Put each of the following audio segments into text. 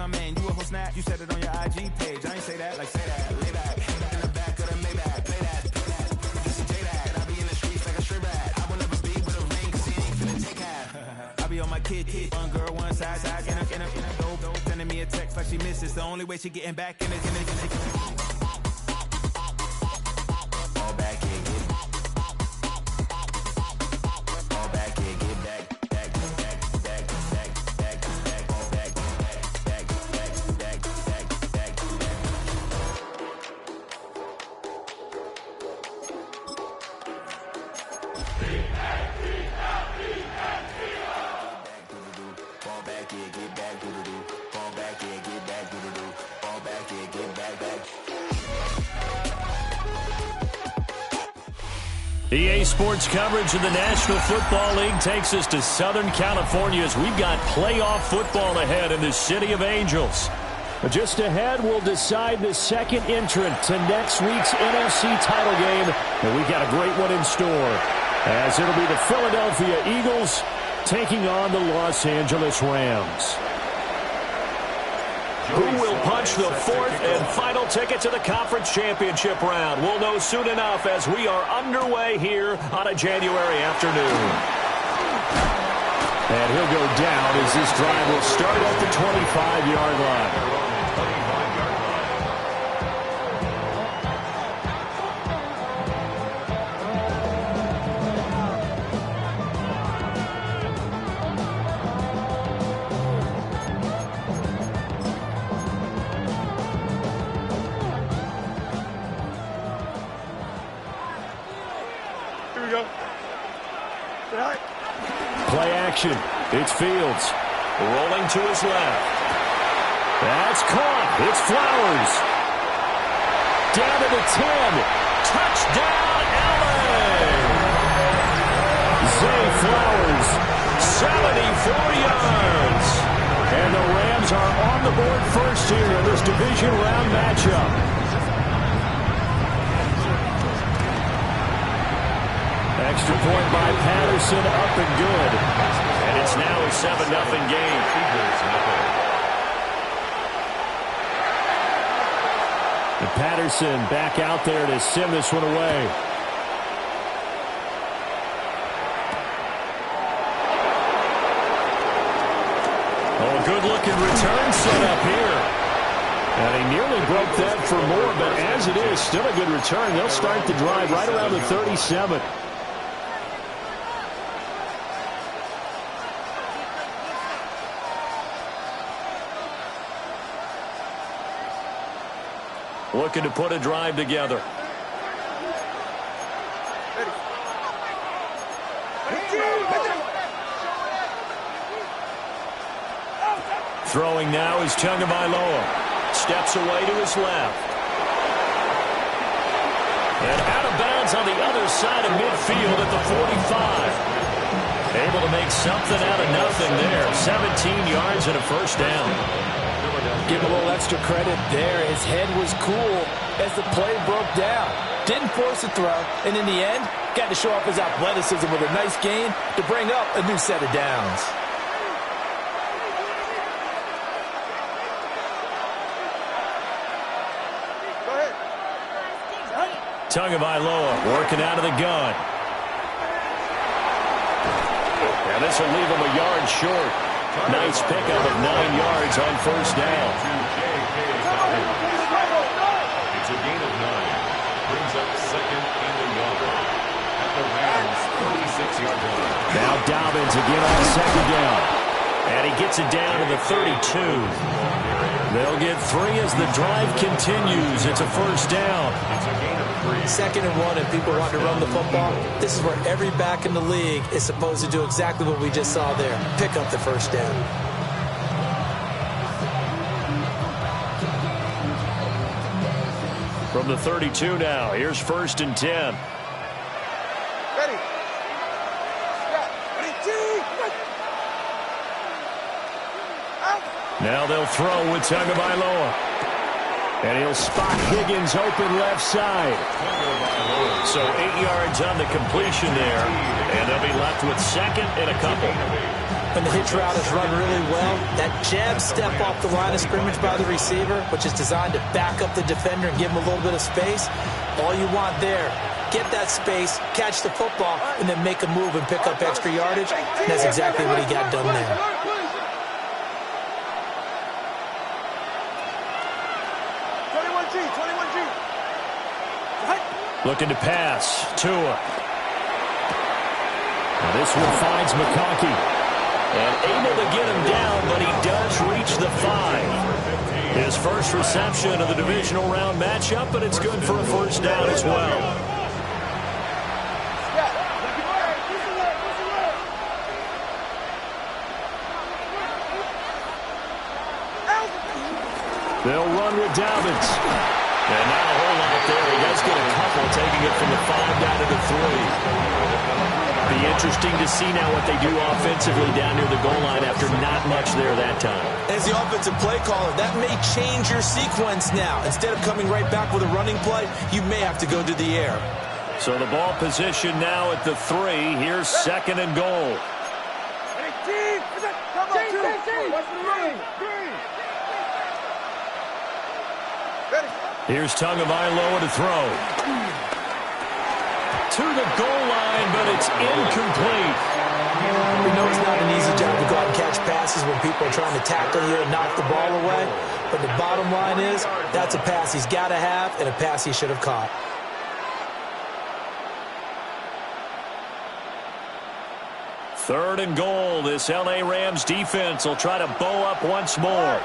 my man, you a whole snap. You said it on your IG page. I ain't say that, like say that. Lay back, in the back of the Maybach. Play that. This is J-Dad. I be in the streets like a strip rat. I will never be with a ring, cause he ain't finna take half. I be on my kid. One girl, one side, in a dope. Sending me a text like she misses. The only way she getting back in it. All back in, get all back in, get back. EA Sports coverage of the National Football League takes us to Southern California as we've got playoff football ahead in the City of Angels. Just ahead, we'll decide the second entrant to next week's NFC title game. And we've got a great one in store, as it'll be the Philadelphia Eagles taking on the Los Angeles Rams. Who will punch the fourth and final ticket to the conference championship round? We'll know soon enough as we are underway here on a January afternoon. And he'll go down as this drive will start at the 25-yard line. Play action. It's Fields. Rolling to his left. That's caught. It's Flowers. Down to the 10. Touchdown, Allen! Zay Flowers, 74 yards. And the Rams are on the board first here in this division round matchup. Extra point by Patterson, up and good. And it's now a 7-0 game. And Patterson back out there to send this one away. Oh, good-looking return set up here. And he nearly broke that for more, but as it is, still a good return. They'll start the drive right around the 37. Looking to put a drive together. Throwing now is Tagovailoa. Steps away to his left. And out of bounds on the other side of midfield at the 45. Able to make something out of nothing there. 17 yards and a first down. Give him a little extra credit there. His head was cool as the play broke down. Didn't force a throw, and in the end, got to show off his athleticism with a nice gain to bring up a new set of downs. Tagovailoa working out of the gun. And this will leave him a yard short. Nice pickup of 9 yards on first down. It's a gain of 9. Brings up second and a yard at the Rams' 36-yard line. Now Dobbins again on second down. And he gets it down to the 32. They'll get 3 as the drive continues. It's a first down. It's a gain of 3. 2nd and 1, and people want to run the football. This is where every back in the league is supposed to do exactly what we just saw there. Pick up the first down. From the 32 now, here's 1st and 10. Ready. Now they'll throw with Tagovailoa. And he'll spot Higgins open left side. So 8 yards on the completion there. And they'll be left with 2nd and a couple. When the hitch route is run really well, that jab step off the line of scrimmage by the receiver, which is designed to back up the defender and give him a little bit of space, all you want there, get that space, catch the football, and then make a move and pick up extra yardage. And that's exactly what he got done there. Looking to pass. Tua. Now this one finds McConkey. And able to get him down, but he does reach the 5. His first reception of the divisional round matchup, but it's good for a first down as well. They'll run with Dobbins. And not a whole lot there. He does get a couple, taking it from the 5 down to the 3. Be interesting to see now what they do offensively down near the goal line after not much there that time. As the offensive play caller, that may change your sequence now. Instead of coming right back with a running play, you may have to go to the air. So the ball position now at the 3. Here's 2nd and goal. Here's Tagovailoa to throw. To the goal line, but it's incomplete. We know it's not an easy job to go out and catch passes when people are trying to tackle you and knock the ball away. But the bottom line is, that's a pass he's got to have and a pass he should have caught. Third and goal. This L.A. Rams defense will try to bow up once more.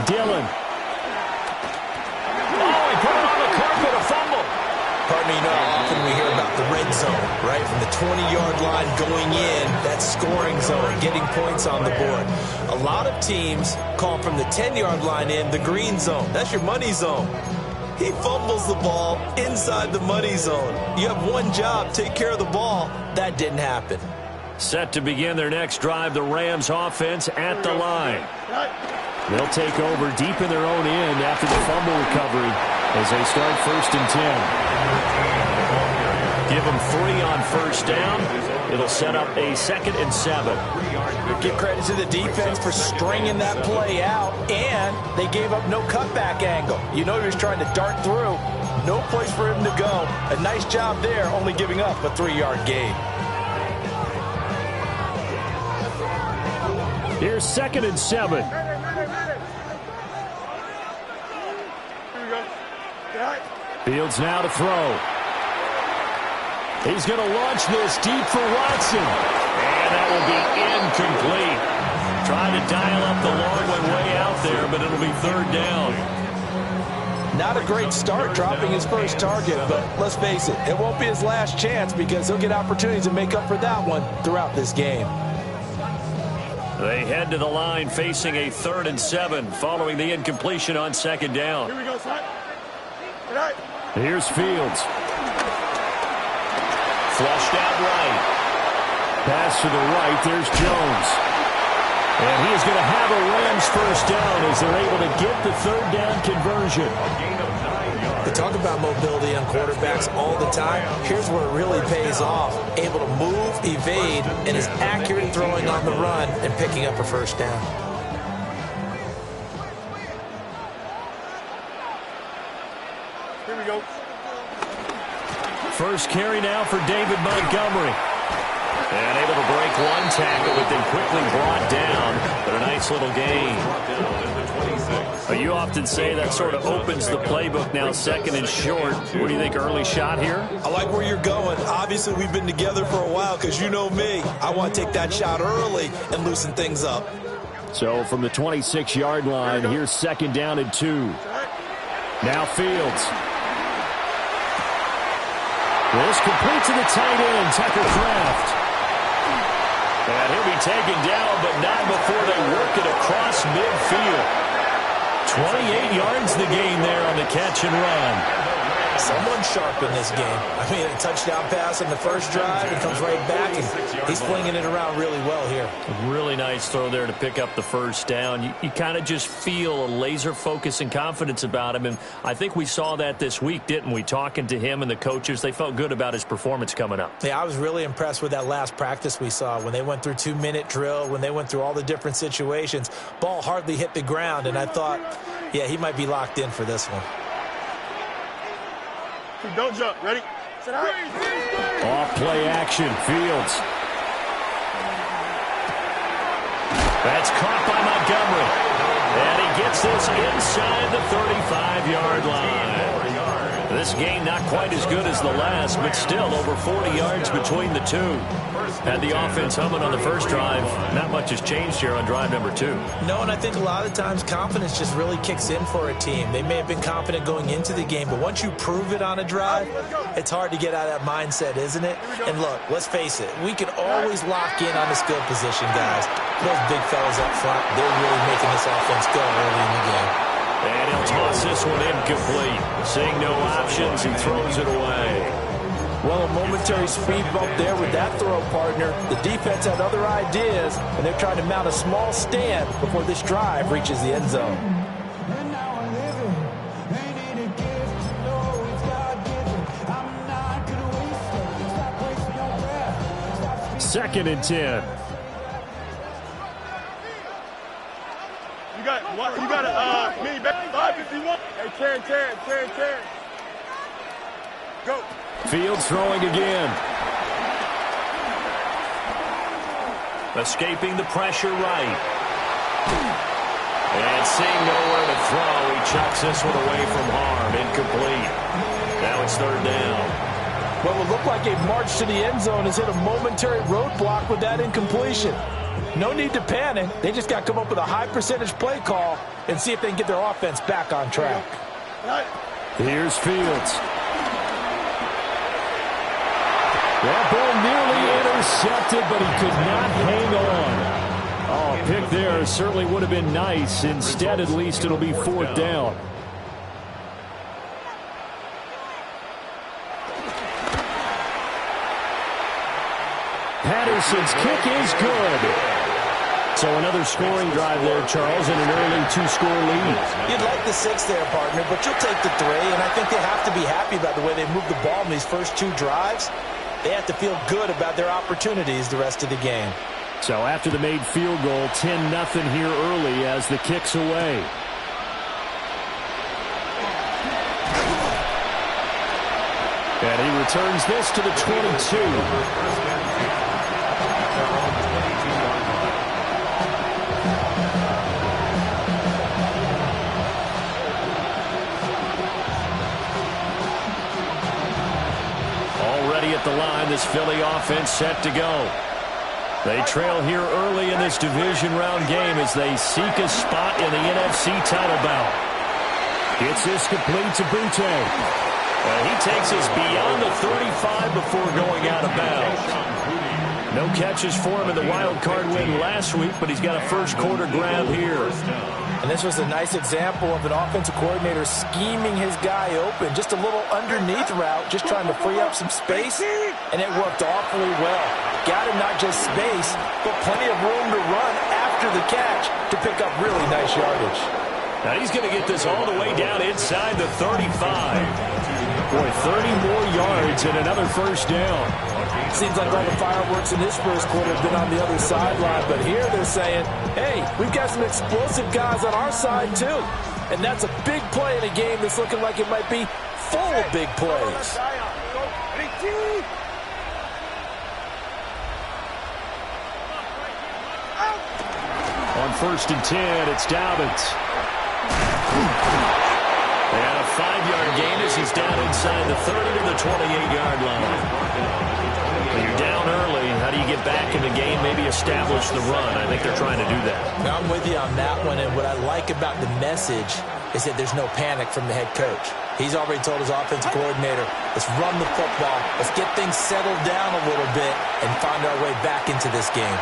Dillon. Oh, he put it on the carpet, a fumble. Pardon me, you know how often we hear about the red zone, right? From the 20-yard line going in, that scoring zone, getting points on the board. A lot of teams call from the 10-yard line in the green zone. That's your money zone. He fumbles the ball inside the money zone. You have one job, take care of the ball. That didn't happen. Set to begin their next drive, the Rams offense at the line. They'll take over deep in their own end after the fumble recovery as they start 1st and 10. Give them 3 on first down. It'll set up a 2nd and 7. Give credit to the defense for stringing that play out, and they gave up no cutback angle. You know he was trying to dart through. No place for him to go. A nice job there, only giving up a 3-yard gain. Here's 2nd and 7. Fields now to throw. He's going to launch this deep for Watson. And that will be incomplete. Trying to dial up the long one way out there, but it'll be 3rd down. Not a great start dropping his first target, but let's face it, it won't be his last chance because he'll get opportunities to make up for that one throughout this game. They head to the line facing a 3rd and 7 following the incompletion on 2nd down. Here we go, son. Here's Fields. Flushed out right. Pass to the right. There's Jones. And he is going to have a Rams first down as they're able to get the 3rd down conversion. We talk about mobility on quarterbacks all the time. Here's where it really pays off. Able to move, evade, and is accurate throwing on the run and picking up a first down. Here we go. First carry now for David Montgomery. And able to break one tackle, but then quickly brought down. But a nice little gain. You often say that sort of opens the playbook now, 2nd and short. What do you think, early shot here? I like where you're going. Obviously, we've been together for a while because you know me. I want to take that shot early and loosen things up. So from the 26-yard line, here's 2nd down and 2. Now Fields. This complete to the tight end, Tucker Kraft. And he'll be taken down, but not before they work it across midfield. 28 yards the gain there on the catch and run. Someone sharp in this game. I mean, a touchdown pass on the first drive, and comes right back, and he's flinging it around really well here. A really nice throw there to pick up the first down. You kind of just feel a laser focus and confidence about him, and I think we saw that this week, didn't we? Talking to him and the coaches, they felt good about his performance coming up. Yeah, I was really impressed with that last practice we saw when they went through 2-minute drill, when they went through all the different situations. Ball hardly hit the ground, and I thought, yeah, he might be locked in for this one. Don't jump. Ready? Off play action. Fields. That's caught by Montgomery. And he gets this inside the 35-yard line. This game not quite as good as the last, but still over 40 yards between the two. Had the offense humming on the first drive. Not much has changed here on drive number 2. No, and I think a lot of times confidence just really kicks in for a team. They may have been confident going into the game, but once you prove it on a drive, it's hard to get out of that mindset, isn't it? And look, let's face it, we can always lock in on the skill position, guys. Those big fellas up front, they're really making this offense go early in the game. And he'll toss this one incomplete. Seeing no options, he throws it away. Well, a momentary speed bump there with that throw, partner. The defense had other ideas, and they're trying to mount a small stand before this drive reaches the end zone. 2nd and 10. You got a mini back 551. Hey, Terry. Go. Fields throwing again. Escaping the pressure right. And seeing nowhere to throw, he chucks this one away from harm. Incomplete. Now it's 3rd down. Well, it looked like a march to the end zone has hit a momentary roadblock with that incompletion. No need to panic. They just got to come up with a high percentage play call and see if they can get their offense back on track. Here's Fields. That ball nearly intercepted, but he could not hang on. Oh, pick there certainly would have been nice. Instead, at least it'll be 4th down. Patterson's kick is good. So another scoring drive there, Charles, and an early 2-score lead. You'd like the 6 there, partner, but you'll take the 3, and I think they have to be happy about the way they moved the ball in these first 2 drives. They have to feel good about their opportunities the rest of the game. So after the made field goal, 10-0 here early as the kick's away. And he returns this to the 22. At the line, this Philly offense set to go. They trail here early in this division round game as they seek a spot in the NFC title bout. Gets this complete to Butte. And he takes us beyond the 35 before going out of bounds. No catches for him in the wild card win last week, but he's got a first quarter grab here. And this was a nice example of an offensive coordinator scheming his guy open. Just a little underneath route, just trying to free up some space, and it worked awfully well. Got him not just space, but plenty of room to run after the catch to pick up really nice yardage. Now he's going to get this all the way down inside the 35. Boy, 30 more yards and another first down. Seems like all the fireworks in this first quarter have been on the other sideline, but here they're saying, hey, we've got some explosive guys on our side too. And that's a big play in a game that's looking like it might be full of big plays. On 1st and 10, it's Dobbins. And a 5-yard gain as he's down inside the 30 to the 28-yard line. When you're down early, how do you get back in the game, maybe establish the run? I think they're trying to do that. Now, I'm with you on that one, and what I like about the message is that there's no panic from the head coach. He's already told his offensive coordinator, let's run the football, let's get things settled down a little bit, and find our way back into this game.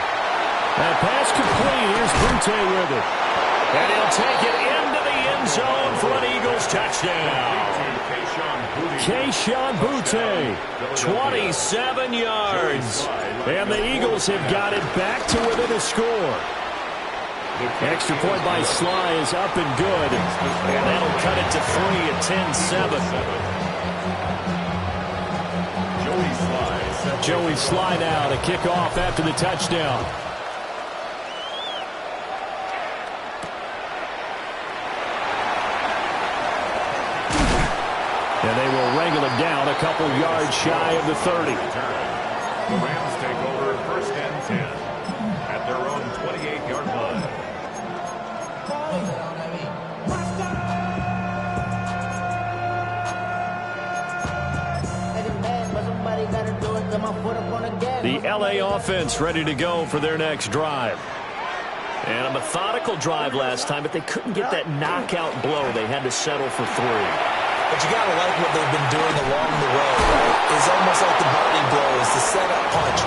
That pass complete. Here's Butte with it. And he'll take it into the end zone for an Eagles touchdown. Kayshon Boutte, 27 yards. And the Eagles have got it back to within a score. Extra point by Sly is up and good. And that'll cut it to 3 at 10-7. Joey Sly now to kick off after the touchdown. And they will wrangle it down a couple yards shy of the 30. The Rams take over 1st and 10 at their own 28-yard line. The LA offense ready to go for their next drive. And a methodical drive last time, but they couldn't get that knockout blow. They had to settle for 3. But you got to like what they've been doing along the way, right? It's almost like the birdie blow is the setup punch.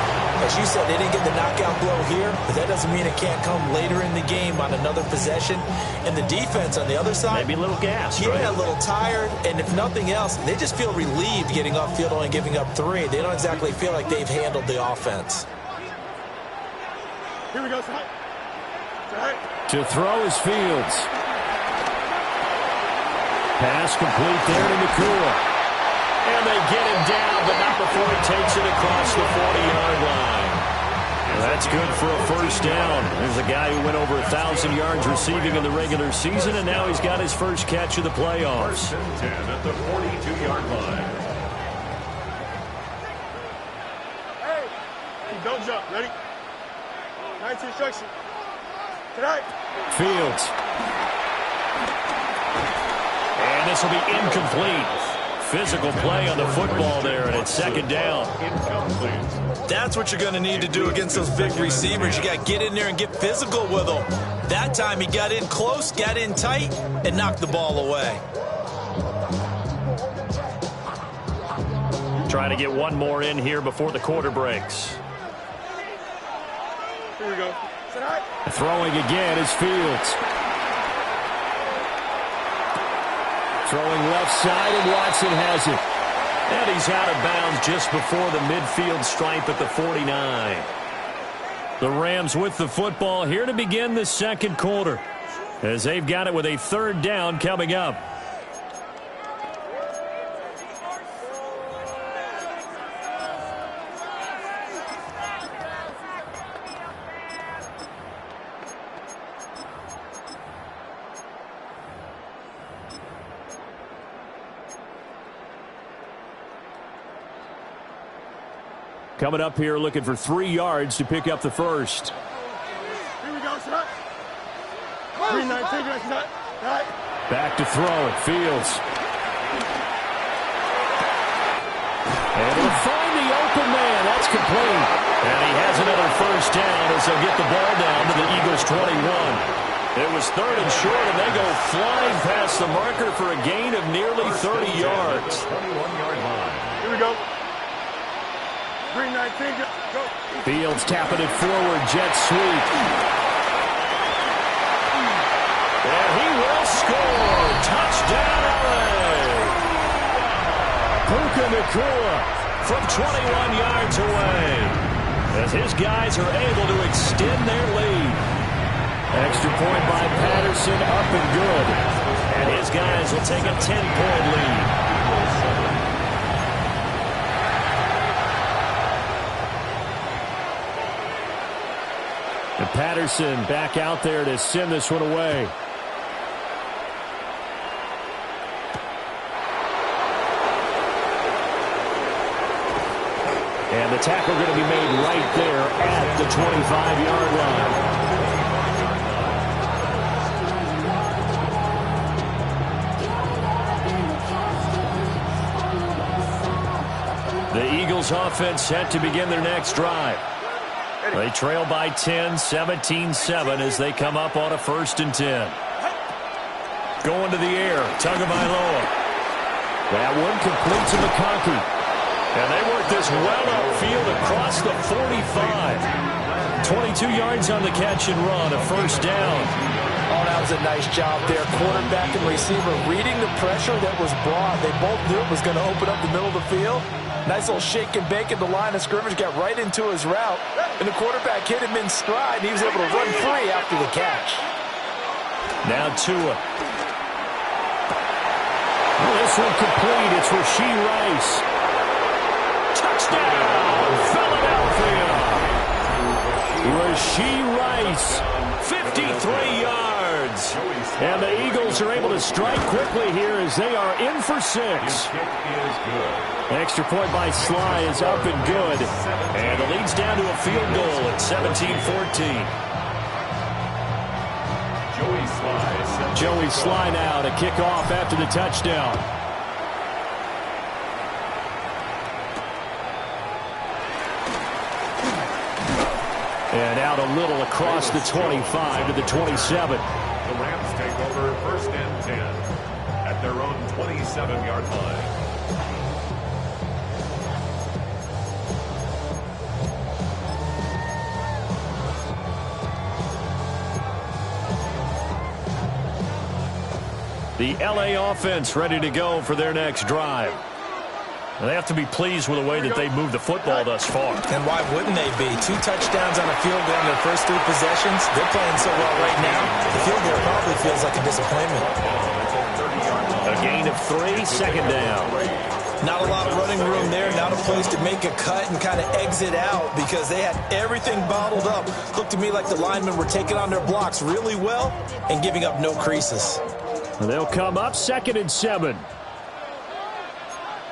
As you said, they didn't get the knockout blow here, but that doesn't mean it can't come later in the game on another possession. And the defense on the other side, maybe a little gas, yeah, right? A little tired. And if nothing else, they just feel relieved getting off field only giving up 3. They don't exactly feel like they've handled the offense. Here we go, Sly. To throw is Fields. Pass complete there to Nakua. And they get him down, but not before he takes it across the 40-yard line. That's good for a first down. There's a guy who went over 1,000 yards receiving in the regular season, and now he's got his first catch of the playoffs. 1st and 10 at the 42-yard line. Hey, don't jump. Ready? 19 instruction. Tonight. Fields. And this will be incomplete. Physical play on the football there, and it's 2nd down. Incomplete. That's what you're going to need to do against those big receivers. You got to get in there and get physical with them. That time he got in close, got in tight, and knocked the ball away. Trying to get one more in here before the quarter breaks. Here we go. Tonight. Throwing again is Fields. Throwing left side, and Watson has it. And he's out of bounds just before the midfield stripe at the 49. The Rams with the football here to begin the second quarter, as they've got it with a 3rd down coming up. Coming up here looking for 3 yards to pick up the first. Here we go, Sly. 3-19, Sly. Back to throw it. Fields. And he'll find the open man. That's complete. And he has another first down as they'll get the ball down to the Eagles' 21. It was 3rd and short, and they go flying past the marker for a gain of nearly 30 yards. 21-yard line. Here we go. 3-19, go. Fields tapping it forward. Jet sweep. And he will score. Touchdown, LA. Puka Nacua from 21 yards away, as his guys are able to extend their lead. Extra point by Patterson, up and good. And his guys will take a 10-point lead. And Patterson back out there to send this one away. And the tackle going to be made right there at the 25-yard line. The Eagles offense set to begin their next drive. They trail by 10, 17-7 as they come up on a 1st and 10. Going to the air, Tagovailoa. That one complete to McConkey. And they work this well upfield across the 45. 22 yards on the catch and run, a first down. Oh, now was a nice job there. Quarterback and receiver reading the pressure that was brought. They both knew it was going to open up the middle of the field. Nice little shake and bake at the line of scrimmage. Got right into his route. And the quarterback hit him in stride. And he was able to run free after the catch. Now Tua. Well, this one complete. It's Rashee Rice. Touchdown, Philadelphia. Rashee Rice, 53 yards. And the Eagles are able to strike quickly here as they are in for 6. The extra point by Sly is up and good. And the lead's down to a field goal at 17-14. Joey Sly now to kick off after the touchdown. And out a little across the 25 to the 27. The Rams take over 1st and 10 at their own 27-yard line. The LA offense ready to go for their next drive. They have to be pleased with the way that they've moved the football thus far. And why wouldn't they be? 2 touchdowns on a field goal in their first 3 possessions. They're playing so well right now. The field goal probably feels like a disappointment. A gain of 3, 2nd down. Not a lot of running room there. Not a place to make a cut and kind of exit out because they had everything bottled up. Looked to me like the linemen were taking on their blocks really well and giving up no creases. And they'll come up 2nd and 7.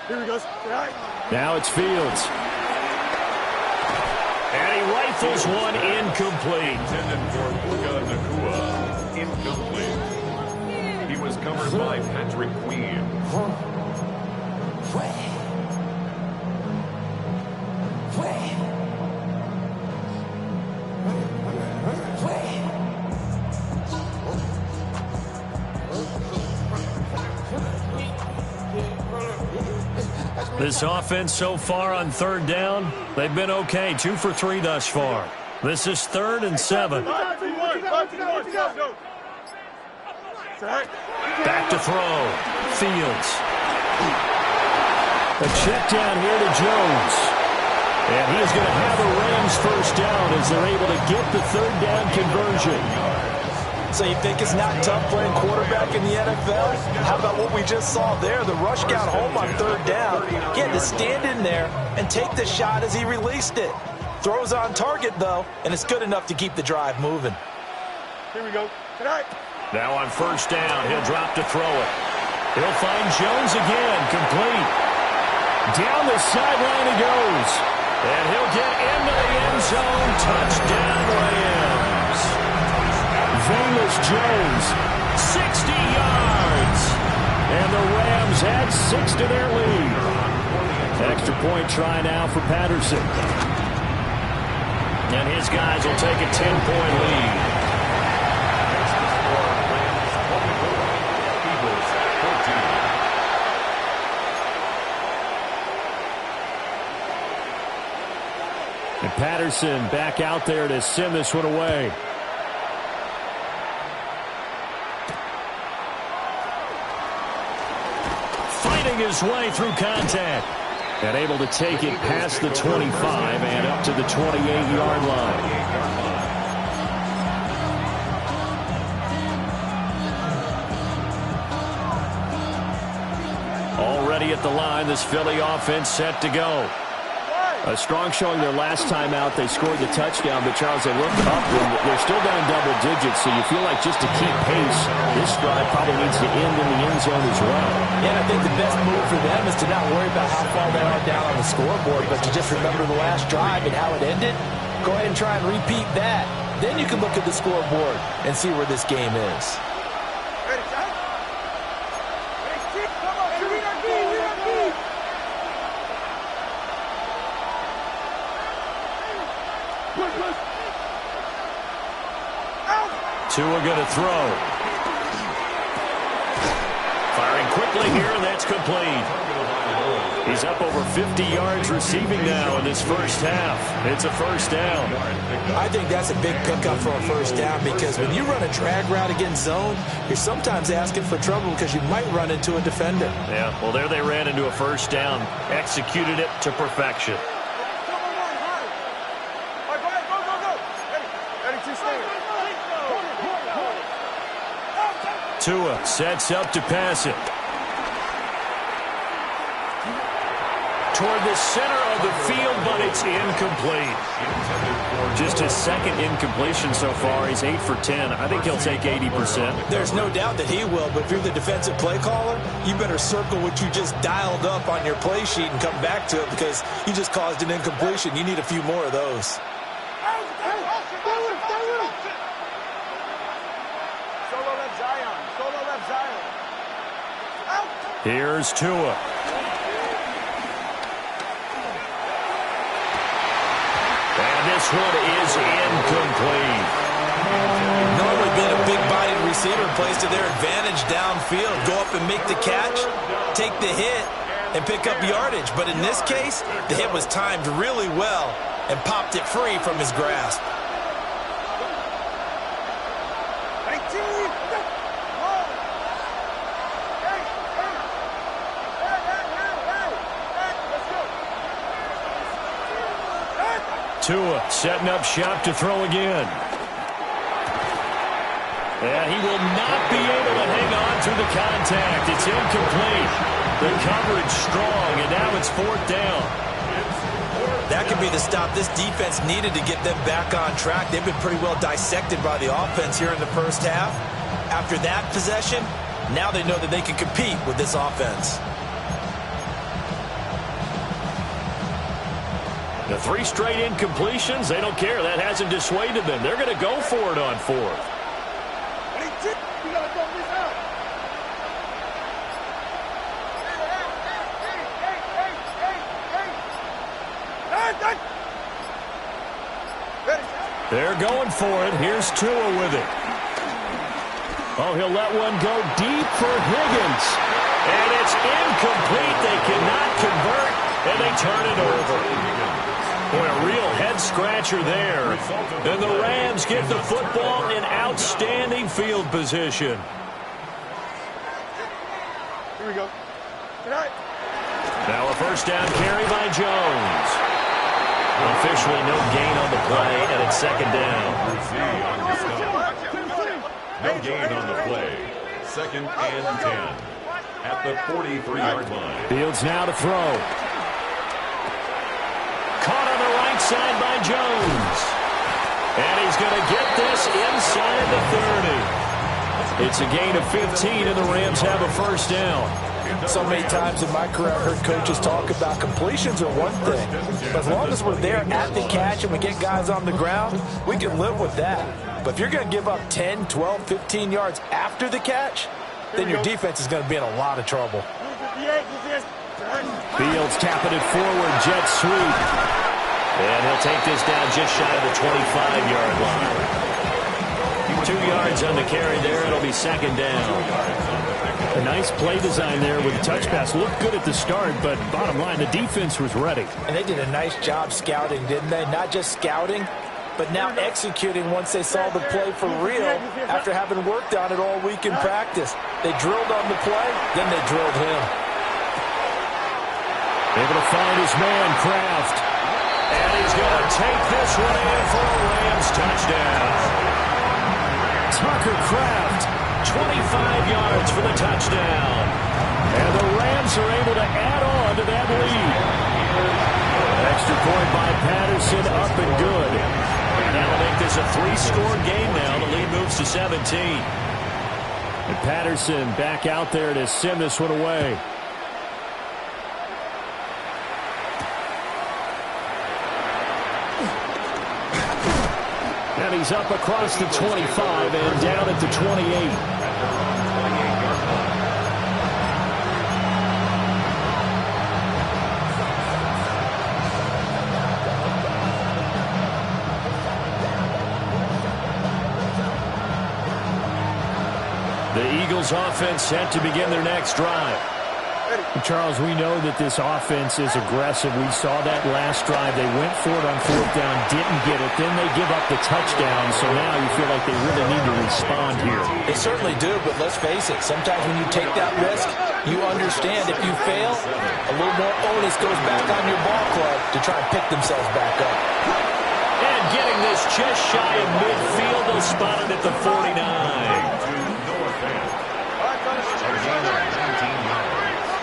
Here he goes. Now it's Fields. And he rifles one incomplete. Intended for Puka Nacua. Incomplete. He was covered by Patrick Queen. This offense so far on 3rd down, they've been okay. 2 for 3 thus far. This is 3rd and 7. Back Back to throw. Fields. A check down here to Jones. And he is going to have a Rams 1st down as they're able to get the 3rd down conversion. So you think it's not tough playing quarterback in the NFL? How about what we just saw there? The rush got home on 3rd down. He had to stand in there and take the shot as he released it. Throws on target, though, and it's good enough to keep the drive moving. Here we go. Tonight. Now on 1st down, he'll drop to throw it. He'll find Jones again, complete. Down the sideline he goes. And he'll get into the end zone. Touchdown, Rams. Velus Jones, 60 yards. And the Rams add 6 to their lead. Extra point try now for Patterson. And his guys will take a 10-point lead. And Patterson back out there to send this one away. Fighting his way through contact. And able to take it past the 25 and up to the 28-yard line. Already at the line, this Philly offense set to go. A strong showing their last time out. They scored the touchdown, but Charles, they look up and they're still down double digits, so you feel like just to keep pace, this drive probably needs to end in the end zone as well. Yeah, and I think the best move for them is to not worry about how far they are down on the scoreboard, but to just remember the last drive and how it ended. Go ahead and try and repeat that. Then you can look at the scoreboard and see where this game is. Ready, John? Ready, come on, we got key. Tua going to throw. Firing quickly here, and that's complete. He's up over 50 yards receiving now in this first half. It's a first down. I think that's a big pickup for a first down because when you run a drag route against zone, you're sometimes asking for trouble because you might run into a defender. Yeah, well, there they ran into a first down. Executed it to perfection. Tua sets up to pass it. Toward the center of the field, but it's incomplete. Just his second incompletion so far. He's 8 for 10. I think he'll take 80%. There's no doubt that he will, but if you're the defensive play caller, you better circle what you just dialed up on your play sheet and come back to it because you just caused an incompletion. You need a few more of those. Here's Tua. And this one is incomplete. Normally being a big-bodied receiver plays to their advantage downfield. Go up and make the catch, take the hit, and pick up yardage. But in this case, the hit was timed really well and popped it free from his grasp. Tua setting up shop to throw again. And he will not be able to hang on through the contact. It's incomplete. The coverage strong, and now it's fourth down. That could be the stop this defense needed to get them back on track. They've been pretty well dissected by the offense here in the first half. After that possession, now they know that they can compete with this offense. The 3 straight incompletions, they don't care. That hasn't dissuaded them. They're going to go for it on fourth. They're going for it. Here's Tua with it. Oh, he'll let one go deep for Higgins. And it's incomplete. They cannot convert, and they turn it over. Boy, a real head-scratcher there. And the Rams get the football in outstanding field position. Here we go. Now a first down carry by Jones. Officially no gain on the play, and it's second down. No gain on the play. Second and 10 at the 43-yard line. Fields now to throw. Caught on the right side by Jones. And he's going to get this inside the 30. It's a gain of 15, and the Rams have a first down. So many times in my career, I heard coaches talk about completions are one thing. But as long as we're there at the catch and we get guys on the ground, we can live with that. But if you're going to give up 10, 12, 15 yards after the catch, then your defense is going to be in a lot of trouble. Fields tapping it forward, jet sweep. And he'll take this down just shy of the 25-yard line. 2 yards on the carry there. It'll be second down. A nice play design there with the touch pass. Looked good at the start, but bottom line, the defense was ready. And they did a nice job scouting, didn't they? Not just scouting, but now executing once they saw the play for real after having worked on it all week in practice. They drilled on the play, then they drilled him. Able to find his man, Kraft. And he's going to take this one in for a Rams touchdown. Tucker Kraft, 25 yards for the touchdown. And the Rams are able to add on to that lead. Extra point by Patterson, up and good. And that'll make this a 3-score game now. The lead moves to 17. And Patterson back out there to send this one away. And he's up across the 25 and down at the 28. The Eagles offense set to begin their next drive. Charles, we know that this offense is aggressive. We saw that last drive. They went for it on fourth down, didn't get it. Then they give up the touchdown. So now you feel like they really need to respond here. They certainly do, but let's face it. Sometimes when you take that risk, you understand if you fail, a little more onus goes back on your ball club to try and pick themselves back up. And getting this just shy of midfield, they'll spot it at the 49.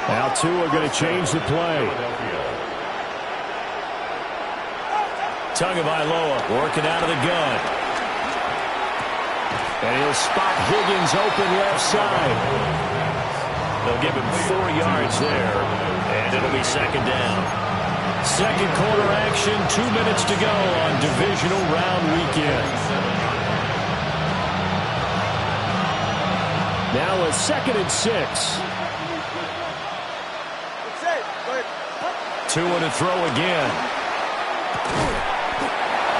Now Tua are going to change the play. Tagovailoa working out of the gun. And he'll spot Higgins open left side. They'll give him 4 yards there. And it'll be second down. Second quarter action, 2 minutes to go on divisional round weekend. Now a 2nd and 6. Tua to throw again.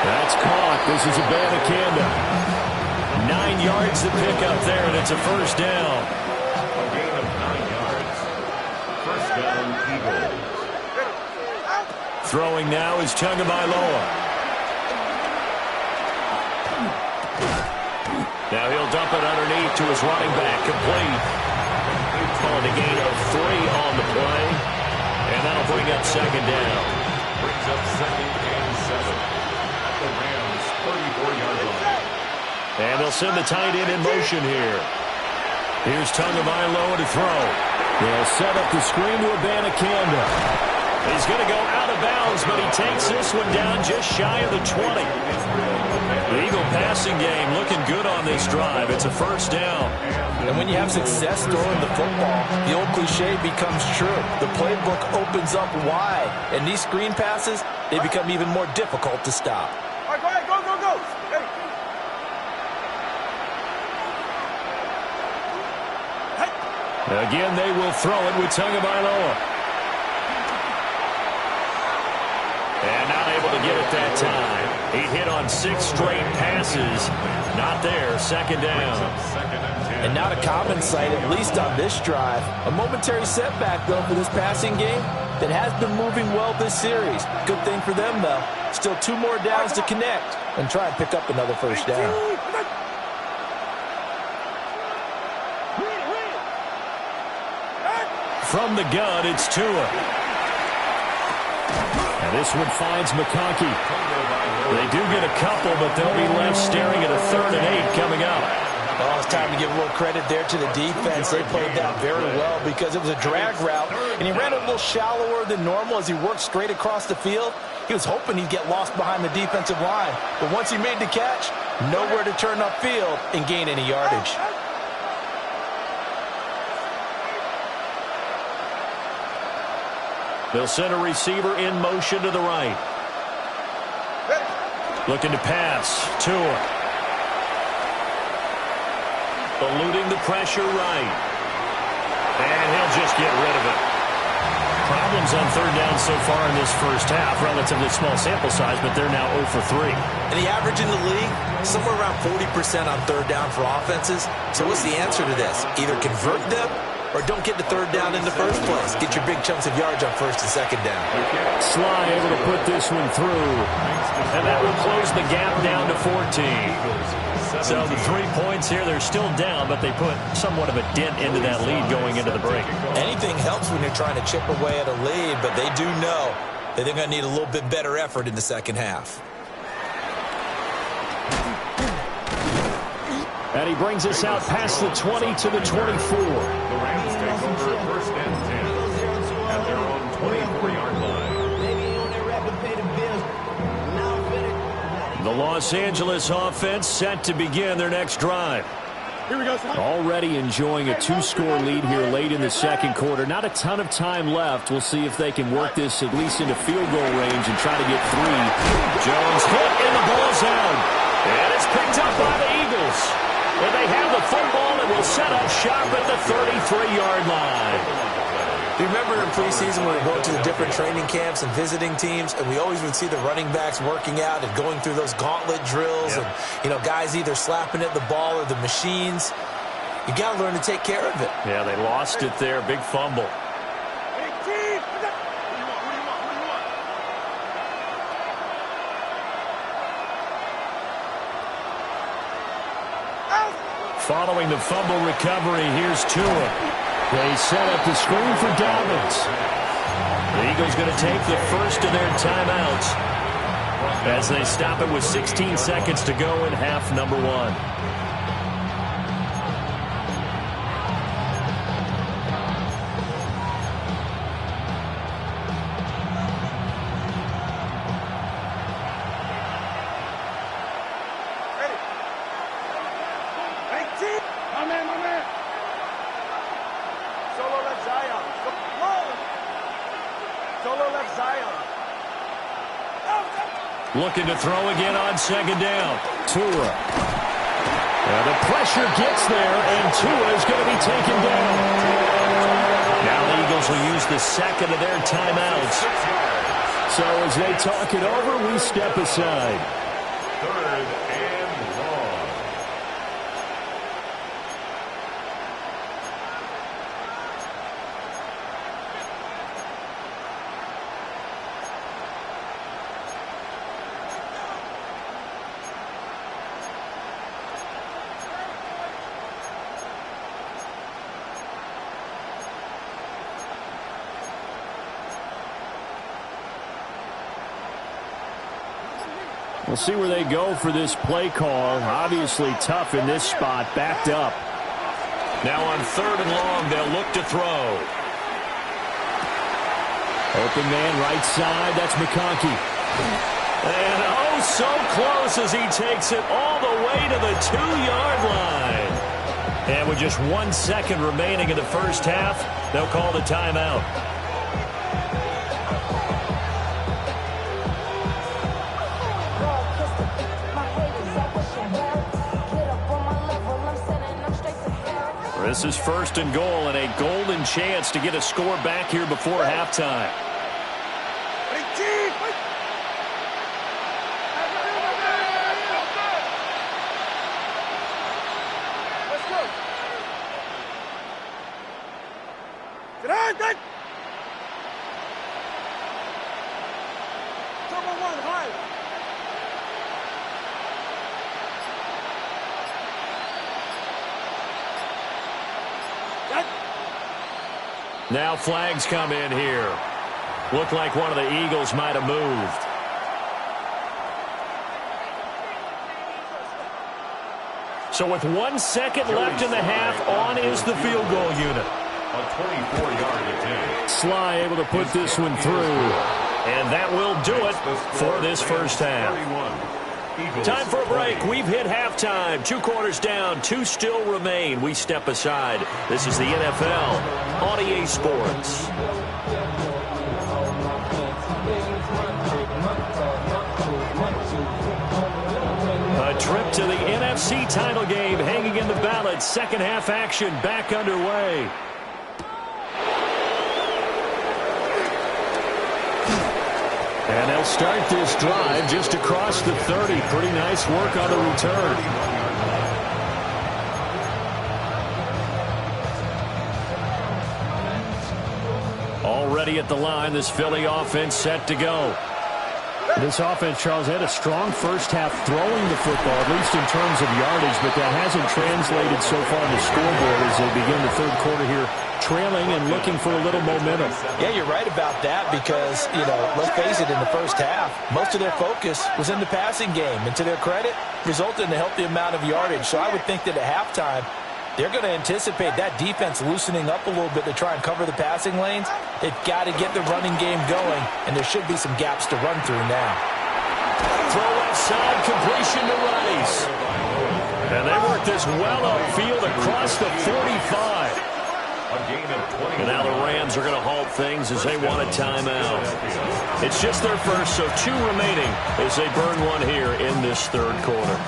That's caught. This is Abanikanda. 9 yards to pick up there, and it's a first down. A gain of 9 yards. First down, Eagles. Throwing now is Tagovailoa. Now he'll dump it underneath to his running back, complete. Calling a gain of 3 on the play. And that'll bring up second down. Brings up 2nd and 7. At the Rams' 34-yard line. And they'll send the tight end in motion here. Here's Tagovailoa to throw. They'll set up the screen to Abanikanda. He's going to go out of bounds, but he takes this one down just shy of the 20. The Eagle passing game looking good on this drive. It's a first down. And when you have success throwing the football, the old cliche becomes true. The playbook opens up wide, and these screen passes, they become even more difficult to stop. All right, go ahead, go, go, go. Hey. Again, they will throw it with Tagovailoa. And not able to get it that time. He hit on 6 straight passes. Not there. Second down. And not a common sight, at least on this drive. A momentary setback, though, for this passing game that has been moving well this series. Good thing for them, though. Still 2 more downs to connect and try and pick up another first down. From the gun, it's Tua. And this one finds McConkey. They do get a couple, but they'll be left staring at a 3rd and 8 coming up. Well, it's time to give a little credit there to the defense. They played that very well because it was a drag route, and he ran a little shallower than normal as he worked straight across the field. He was hoping he'd get lost behind the defensive line, but once he made the catch, nowhere to turn upfield and gain any yardage. They'll send a receiver in motion to the right. Looking to pass. Tua. Eluding the pressure right. And he'll just get rid of it. Problems on 3rd down so far in this first half. Relatively small sample size, but they're now 0 for 3. And the average in the league, somewhere around 40% on 3rd down for offenses. So what's the answer to this? Either convert them or don't get the 3rd down in the first place. Get your big chunks of yards on 1st and 2nd down. Sly able to put this one through. And that will close the gap down to 14. So the 3 points here, they're still down, but they put somewhat of a dent into that lead going into the break. Anything helps when you're trying to chip away at a lead, but they do know that they're going to need a little bit better effort in the second half. And he brings us out past the 20 to the 24. The Rams take over 1st and 10 at their own 24-yard line. The Los Angeles offense set to begin their next drive. Here we go, son. Already enjoying a 2-score lead here late in the second quarter. Not a ton of time left. We'll see if they can work this at least into field goal range and try to get 3. Jones hit and the ball's out. And it's picked up by the Eagles. And they have the football and will set up shop at the 33-yard line. Do you remember in preseason when we go to the different training camps and visiting teams, and we always would see the running backs working out and going through those gauntlet drills, and, you know, guys either slapping at the ball or the machines. You got to learn to take care of it. Yeah, they lost it there. Big fumble. Following the fumble recovery, here's Tua. They set up the screen for Dobbins. The Eagles going to take the first of their timeouts as they stop it with 16 seconds to go in half number 1. Looking to throw again on second down. Tua. The pressure gets there, and Tua is going to be taken down. Now the Eagles will use the second of their timeouts. So as they talk it over, we step aside. 3rd and long. We'll see where they go for this play call. Obviously tough in this spot, backed up. Now on 3rd and long, they'll look to throw. Open man right side, that's McConkey. And oh, so close as he takes it all the way to the 2-yard line. And with just 1 second remaining in the first half, they'll call the timeout. This is 1st and goal and a golden chance to get a score back here before halftime. Now flags come in here. Looked like one of the Eagles might have moved. So with 1 second left in the half, on is the field goal unit. A 24-yard attempt. Sly able to put this one through. And that will do it for this first half. Time for a break. We've hit halftime. 2 quarters down. 2 still remain. We step aside. This is the NFL on EA Sports. A trip to the NFC title game hanging in the balance. Second half action back underway. And they'll start this drive just across the 30. Pretty nice work on the return. Already at the line, this Philly offense set to go. This offense, Charles, had a strong first half throwing the football, at least in terms of yardage, but that hasn't translated so far on the scoreboard as they begin the third quarter here, trailing and looking for a little momentum. Yeah, you're right about that because, let's face it, in the first half, most of their focus was in the passing game. And to their credit, resulted in a healthy amount of yardage. So I would think that at halftime, they're going to anticipate that defense loosening up a little bit to try and cover the passing lanes. They've got to get the running game going, and there should be some gaps to run through now. Throw left side, completion to Rice. And they work this well upfield across the 45. And now the Rams are going to halt things as they want a timeout. It's just their first, so 2 remaining as they burn one here in this third quarter.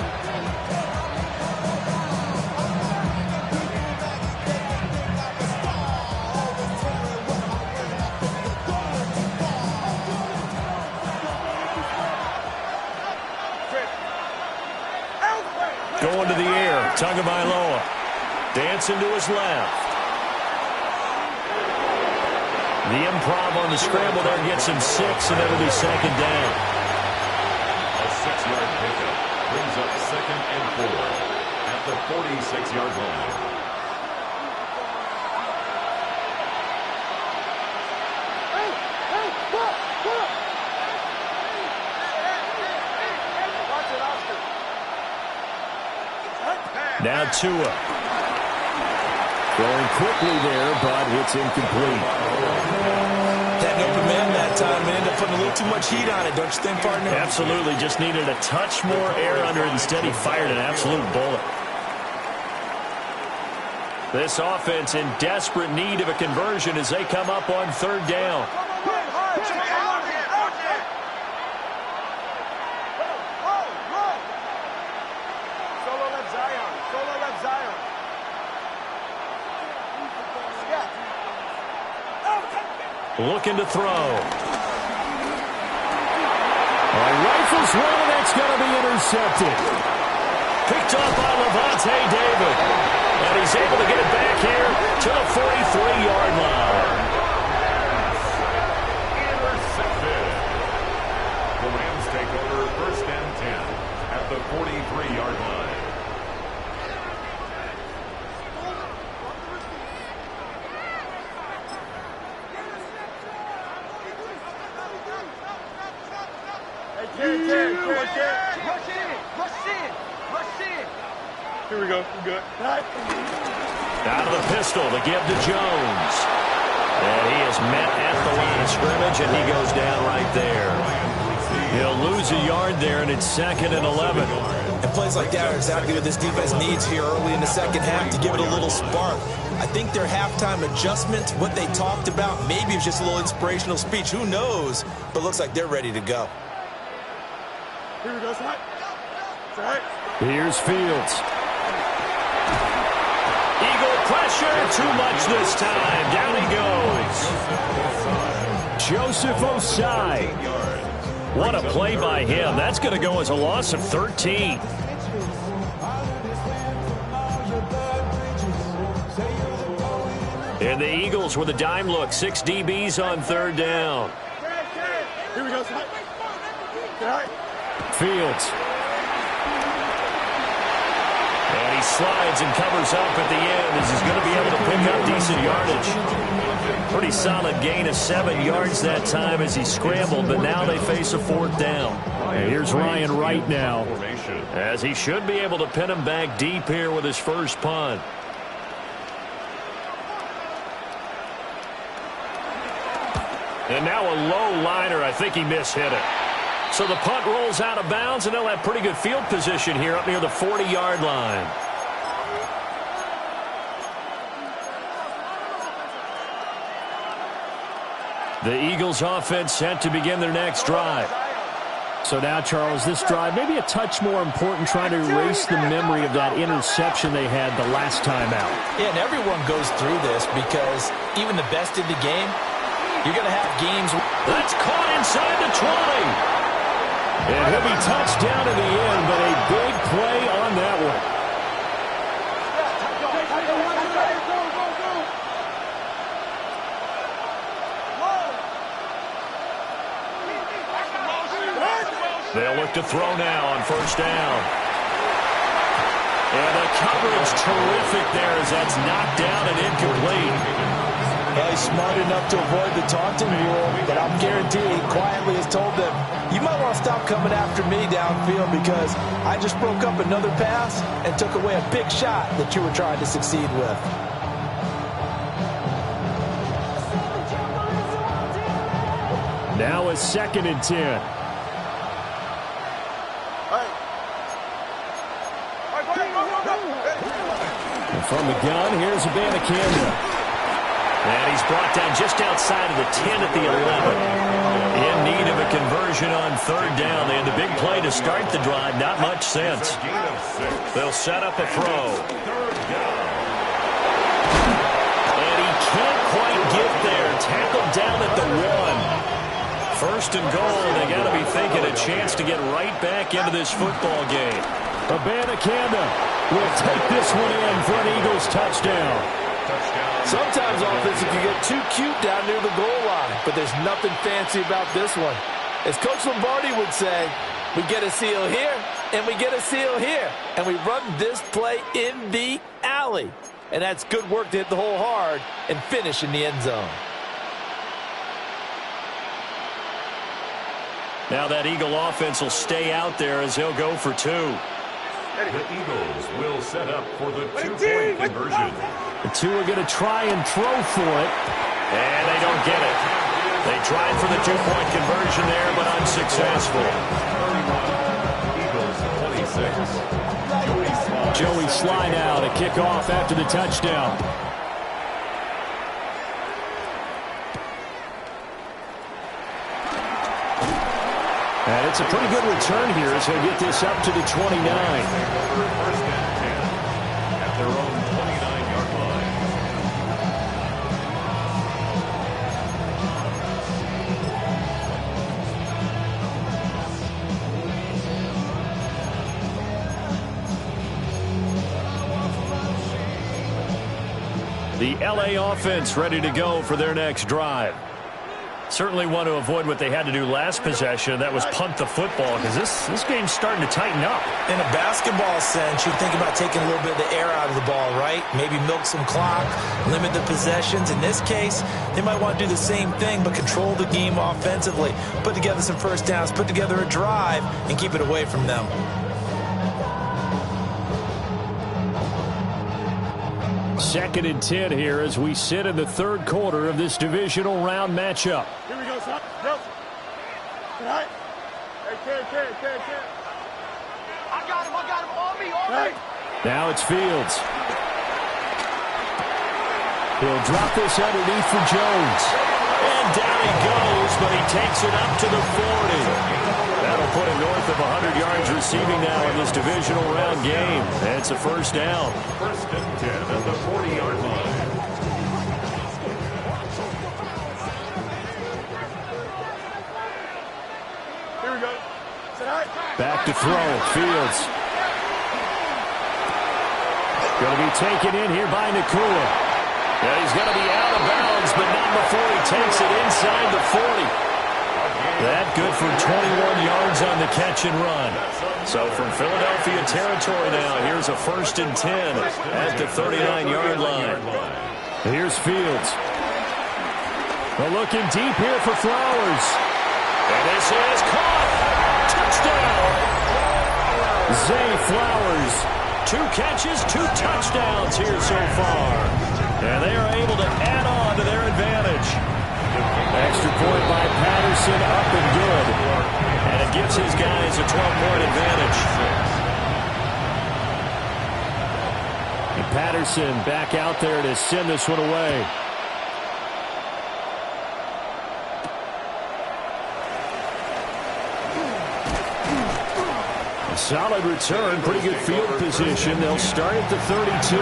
Going to the air, Tagovailoa. Dancing to his left. The improv on the scramble there gets him 6, and that'll be second down. A 6-yard pickup brings up 2nd and 4 at the 46-yard Now Tua. Going quickly there, but it's incomplete. Had an open man that time and ended up putting a little too much heat on it, don't you think, partner? Absolutely. Just needed a touch more air under it. Instead, he fired an absolute bullet. This offense in desperate need of a conversion as they come up on third down. Solo left Zion. Solo left Zion. Looking to throw. Rifles one, and that's going to be intercepted. Picked up by Lavonte David. And he's able to get it back here to the 43-yard line. Intercepted. The Rams take over first and 10 at the 43-yard line. Here we go. We're good. Out of the pistol to give to Jones. And he is met at the line of scrimmage, and he goes down right there. He'll lose a yard there, and it's 2nd and 11. And plays like that are exactly what this defense needs here early in the second half to give it a little spark. I think their halftime adjustment, what they talked about, maybe it was just a little inspirational speech. Who knows? But looks like they're ready to go. Here we go, Side. Side. Here's Fields. Eagle pressure, too much this time. Down he goes. Joseph Osai. What a play by him. That's going to go as a loss of 13. And the Eagles with a dime look. 6 DBs on third down. Here we go, Side. Side. Fields. And he slides and covers up at the end as he's going to be able to pick up decent yardage. Pretty solid gain of 7 yards that time as he scrambled, but now they face a 4th down. And here's Ryan Wright now. As he should be able to pin him back deep here with his first punt. And now a low liner. I think he mishit it. So the punt rolls out of bounds, and they'll have pretty good field position here up near the 40-yard line. The Eagles offense set to begin their next drive. So now, Charles, this drive may be a touch more important, trying to erase the memory of that interception they had the last time out. Yeah, and everyone goes through this because even the best in the game, you're going to have games. That's caught inside the 20. And he'll be touched down in the end, but a big play on that one. They'll look to throw now on first down. And the coverage terrific there as that's knocked down and incomplete. Well, he's smart enough to avoid the taunting rule, but I'm guaranteed he quietly has told them, you might want to stop coming after me downfield because I just broke up another pass and took away a big shot that you were trying to succeed with. Now a 2nd and 10. And from the gun, here's Abanikanda. And he's brought down just outside of the 10 at the 11. In need of a conversion on third down. They had the big play to start the drive. Not much sense. They'll set up a throw. And he can't quite get there. Tackled down at the 1. First and goal. They got to be thinking a chance to get right back into this football game. Abanikanda will take this one in for an Eagles touchdown. Sometimes offense can get too cute down near the goal line, but there's nothing fancy about this one. As Coach Lombardi would say, we get a seal here, and we get a seal here, and we run this play in the alley. And that's good work to hit the hole hard and finish in the end zone. Now that Eagle offense will stay out there as he'll go for 2. The Eagles will set up for the two-point conversion. The two are going to try and throw for it, and they don't get it. They tried for the two-point conversion there, but unsuccessful. 31, Eagles 26. Joey Sly now to kick off after the touchdown. And it's a pretty good return here as he'll get this up to the 29. First and 10 at their own 29-yard line. The LA offense ready to go for their next drive. Certainly want to avoid what they had to do last possession. That was punt the football, because this game's starting to tighten up. In a basketball sense, you think about taking a little bit of the air out of the ball, right? Maybe milk some clock, limit the possessions. In this case, they might want to do the same thing, but control the game offensively. Put together some first downs, put together a drive, and keep it away from them. Second and 10 here as we sit in the third quarter of this divisional round matchup. Here we go, son. Go. All right. Hey, Ken. I got him. On me. Right. Now it's Fields. He'll drop this underneath for Jones. And down he goes, but he takes it up to the 40. That'll put him north of 100 yards receiving now in this divisional round game. And it's a first down. First and 10 at the 40-yard line. Here we go. Back to throw. Fields. Going to be taken in here by Nakua. And he's going to be out of bounds, but not before he takes it inside the 40. That good for 21 yards on the catch and run. So from Philadelphia territory now, here's a first and 10 at the 39-yard line. Here's Fields. They're looking deep here for Flowers. And this is caught. Touchdown. Zay Flowers. 2 catches, 2 touchdowns here so far. And they are able to add on to their advantage. Extra point by Patterson, up and good. And it gives his guys a 12-point advantage. And Patterson back out there to send this one away. A solid return, pretty good field position. They'll start at the 32.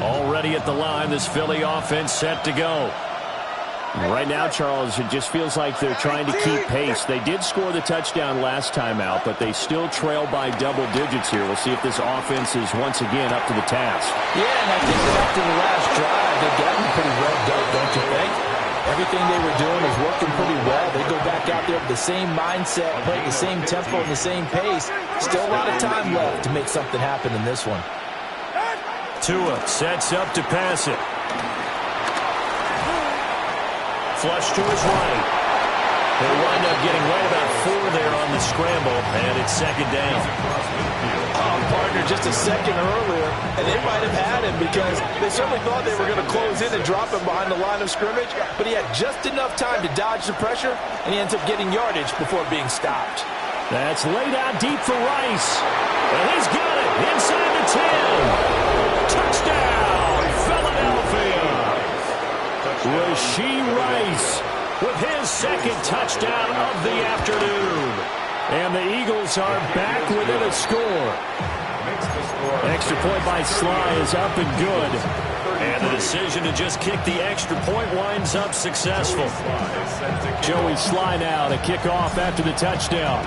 Already at the line, this Philly offense set to go. Right now, Charles, it just feels like they're trying to keep pace. They did score the touchdown last time out, but they still trail by double digits here. We'll see if this offense is once again up to the task. Yeah, and I think that after the last drive, they've gotten pretty revved up, don't you think? Everything they were doing is working pretty well. They go back out there with the same mindset, play the same tempo and the same pace. Still a lot of time left to make something happen in this one. Tua sets up to pass it. Flush to his right. He'll wind up getting right about 4 there on the scramble, and it's second down. Partner, just a second earlier, and they might have had him because they certainly thought they were going to close in and drop him behind the line of scrimmage, but he had just enough time to dodge the pressure, and he ends up getting yardage before being stopped. That's laid out deep for Rice. And he's got it inside the 10. Touchdown, Philadelphia. Rashee Rice with his second touchdown of the afternoon. And the Eagles are back within a score. Extra point by Sly is up and good. And the decision to just kick the extra point winds up successful. Joey Sly now to kick off after the touchdown.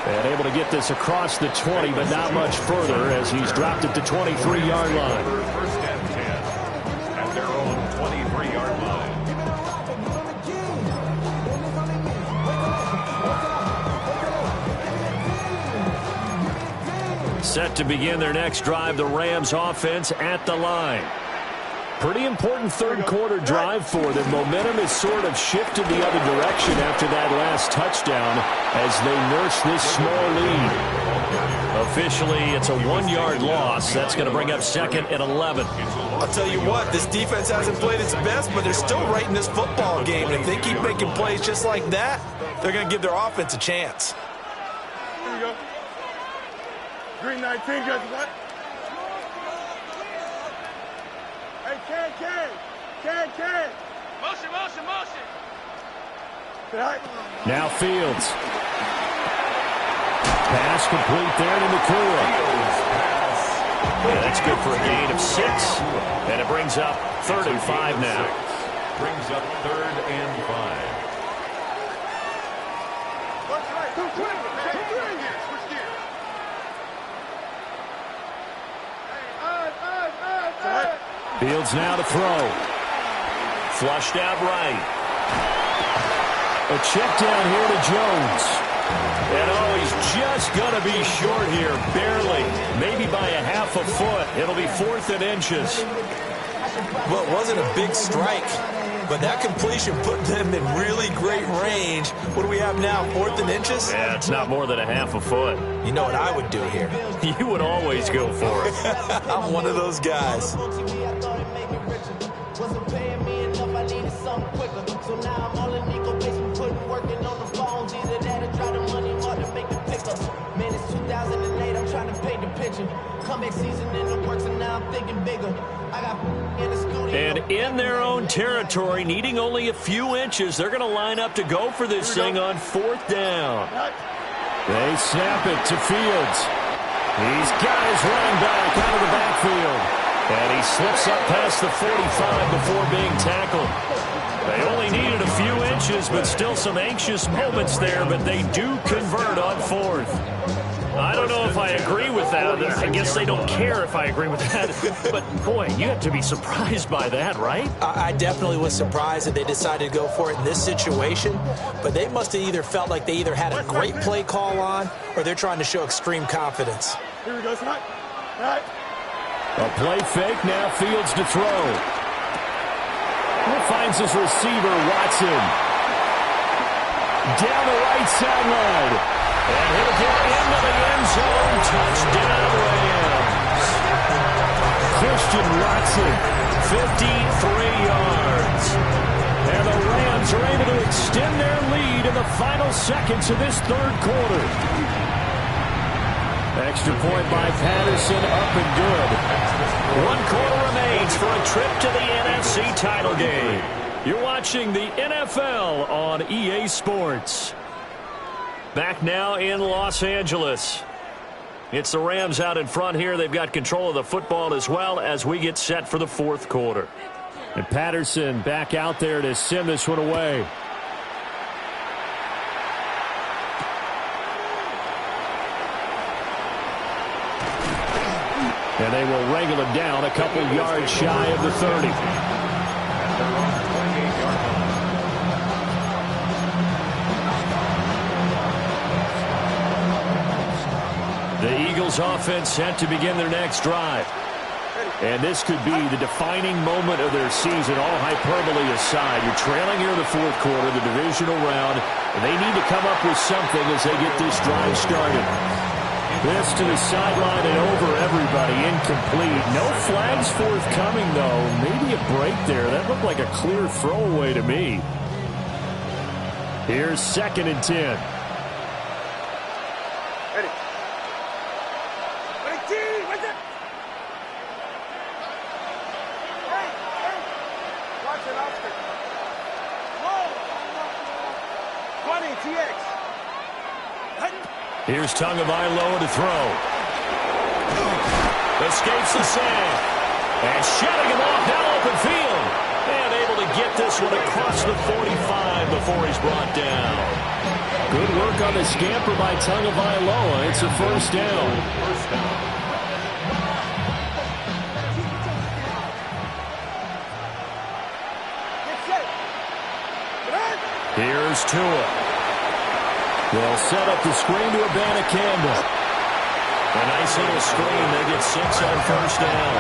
And able to get this across the 20, but not much further as he's dropped it to 23-yard line. First and 10 at their own 23-yard line. Set to begin their next drive, the Rams offense at the line. Pretty important third quarter drive for them. Momentum has sort of shifted the other direction after that last touchdown as they nurse this small lead. Officially, it's a 1-yard loss. That's going to bring up second and 11. I'll tell you what, this defense hasn't played its best, but they're still right in this football game. And if they keep making plays just like that, they're going to give their offense a chance. Here we go. Green 19, guys. What? Hey, Ken. Motion. Now Fields. Pass complete there to Nakua. Yeah, that's good for a gain of 6. And it brings up 3rd and 5 now. Brings up 3rd and 5. Fields now to throw. Flushed out right. A check down here to Jones. And he's just going to be short here, barely. Maybe by a half a foot. It'll be 4th and inches. Well, it wasn't a big strike, but that completion put them in really great range. What do we have now, 4th and inches? Yeah, it's not more than a half a foot. You know what I would do here? You would always go for it. I'm one of those guys. And in their own territory, needing only a few inches, they're going to line up to go for this thing on 4th down. They snap it to Fields. He's got his running back out of the backfield. And he slips up past the 45 before being tackled. They only needed a few inches, but still some anxious moments there, but they do convert on 4th. I don't know if I agree with that. I guess they don't care if I agree with that. But, boy, you have to be surprised by that, right? I definitely was surprised that they decided to go for it in this situation. But they must have either felt like they either had a great play call on or they're trying to show extreme confidence. Here we go, son. Right. A play fake, now Fields to throw. He finds his receiver, Watson. Down the right sideline. And he'll get into the end zone. Touchdown, Rams. Christian Watson, 53 yards. And the Rams are able to extend their lead in the final seconds of this third quarter. Extra point by Patterson, up and good. 1 quarter remains for a trip to the NFC title game. You're watching the NFL on EA Sports. Back now in Los Angeles. It's the Rams out in front here. They've got control of the football as well as we get set for the 4th quarter. And Patterson back out there to send this one away. And they will wrangle it down a couple yards shy of the 30. The Eagles offense set to begin their next drive. And this could be the defining moment of their season, all hyperbole aside. You're trailing here in the 4th quarter, the divisional round, and they need to come up with something as they get this drive started. This to the sideline and over everybody, incomplete. No flags forthcoming, though. Maybe a break there. That looked like a clear throwaway to me. Here's 2nd and 10. Here's Tagovailoa to throw. Escapes the sand. And shutting him off now open field. And able to get this one across the 45 before he's brought down. Good work on the scamper by Tagovailoa. It's a 1st down. Here's Tua. They'll set up the screen to Abanikanda. A nice little screen. They get 6 on first down.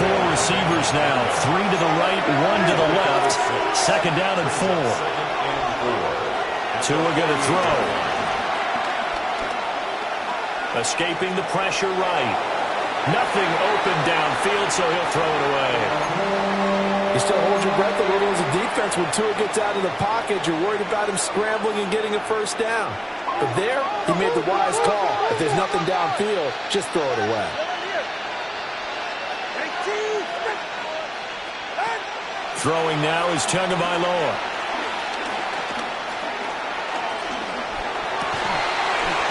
4 receivers now. 3 to the right, 1 to the left. Second down and 4. Tua going to throw. Escaping the pressure right. Nothing open downfield, so he'll throw it away. You still hold your breath a little as a defense when Tua gets out of the pocket. You're worried about him scrambling and getting a first down. But there, he made the wise call. If there's nothing downfield, just throw it away. Throwing now is Tagovailoa.